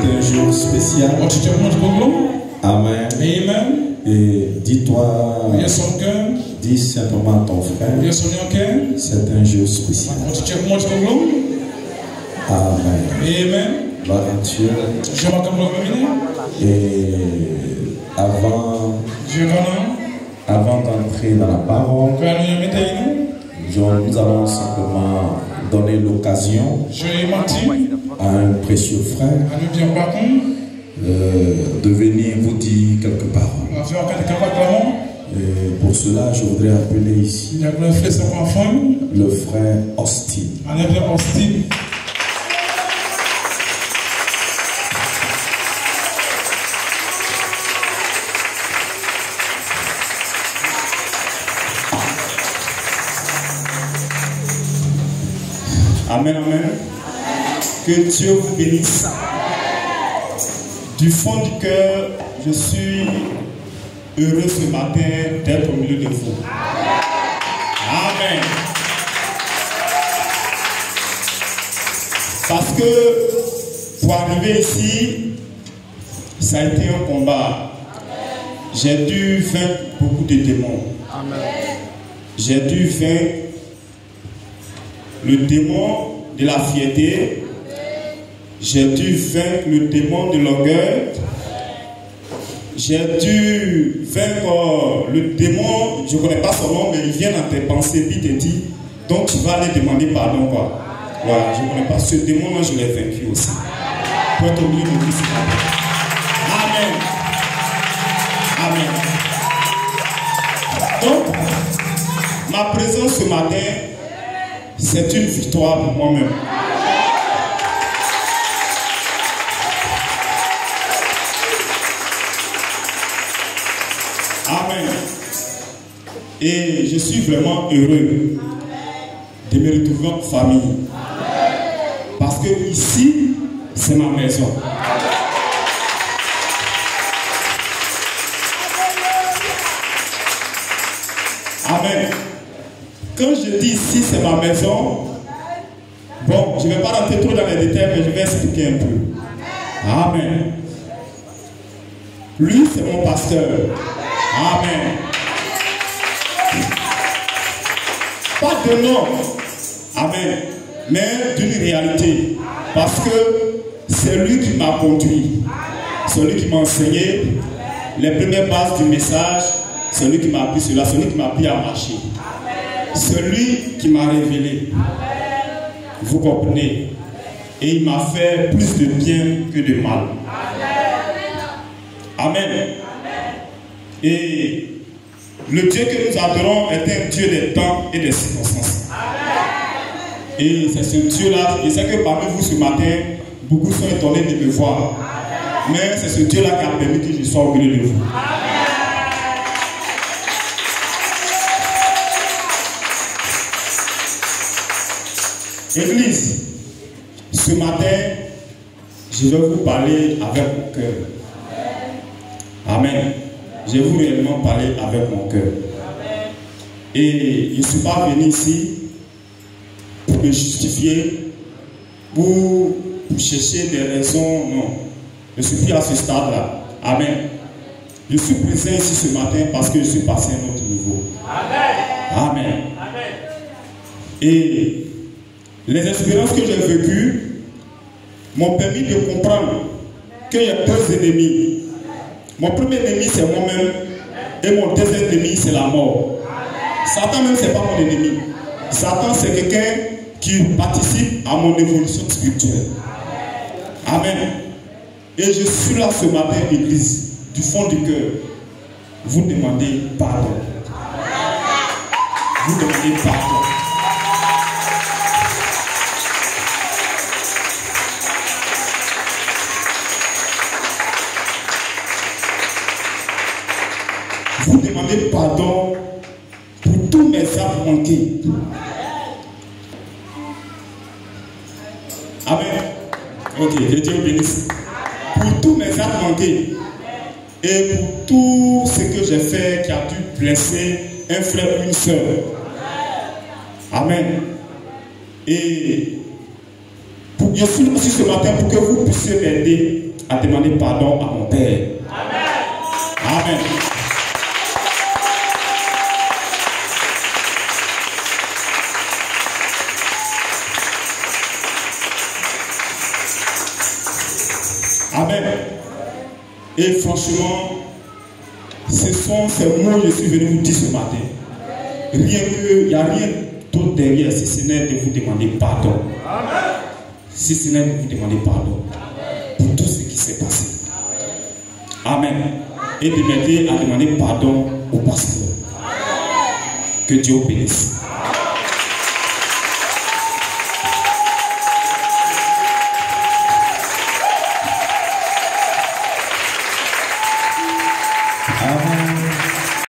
un jour spécial. Amen. Amen. Et dis-toi, dis simplement à ton frère, c'est un jour spécial. Amen. Amen. Gloire à Dieu. Et avant d'entrer dans la parole, nous allons simplement donner l'occasion à un précieux frère de venir vous dire quelques paroles. Et pour cela, je voudrais appeler ici le frère Austin. Amen, amen. Que Dieu vous bénisse. Du fond du cœur, je suis heureux ce matin d'être au milieu de vous. Amen. Parce que pour arriver ici, ça a été un combat. J'ai dû vaincre beaucoup de démons. J'ai dû vaincre le démon de la fierté. J'ai dû vaincre le démon de l'orgueil. J'ai dû vaincre le démon, je ne connais pas son nom, mais il vient dans tes pensées, puis te dit, donc tu vas aller demander pardon, quoi. Voilà, je ne connais pas ce démon-là, je l'ai vaincu aussi. Pour être au milieu de tout ce matin. Amen. Amen. Donc, ma présence ce matin, c'est une victoire pour moi-même. Amen. Et je suis vraiment heureux de me retrouver en famille. Parce que ici, c'est ma maison. Amen. Quand je dis ici, c'est ma maison, bon, je ne vais pas rentrer trop dans les détails, mais je vais expliquer un peu. Amen. Lui, c'est mon pasteur. Amen. Pas de nom. Amen. Mais d'une réalité. Parce que c'est lui qui m'a conduit. C'est lui qui m'a enseigné les premières bases du message. C'est lui qui m'a appris cela. C'est lui qui m'a appris à marcher. Celui qui m'a révélé. Vous comprenez? Et il m'a fait plus de bien que de mal. Amen. Et le Dieu que nous adorons est un Dieu des temps et des circonstances. Et c'est ce Dieu-là, et c'est que parmi vous ce matin, beaucoup sont étonnés de me voir. Mais c'est ce Dieu-là qui a permis que je sois au milieu de vous. Église, ce matin, je vais vous parler avec mon cœur. Amen. Je vais vous réellement parler avec mon cœur. Et je ne suis pas venu ici pour me justifier, pour chercher des raisons, non. Je ne suis plus à ce stade-là. Amen. Je suis présent ici ce matin parce que je suis passé à un autre niveau. Amen. Amen. Et les expériences que j'ai vécues m'ont permis de comprendre qu'il y a deux ennemis. Mon premier ennemi, c'est moi-même. Et mon deuxième ennemi, c'est la mort. Satan même, ce n'est pas mon ennemi. Satan, c'est quelqu'un qui participe à mon évolution spirituelle. Amen. Et je suis là ce matin, Église, du fond du cœur. Vous demandez pardon. Vous demandez pardon. Vous demandez pardon pour tous mes actes manqués. Amen. Ok, que Dieu bénisse. Pour tous mes actes manqués et pour tout ce que j'ai fait qui a dû blesser un frère ou une soeur. Amen. Et pour je suis ici ce matin pour que vous puissiez m'aider à demander pardon à mon Père. Amen. Amen. Amen. Et franchement, ce sont ces mots que je suis venu vous dire ce matin. Il n'y a rien d'autre derrière si ce n'est de vous demander pardon. Si ce n'est de vous demander pardon pour tout ce qui s'est passé. Amen. Et de m'aider à demander pardon au pasteur. Que Dieu bénisse.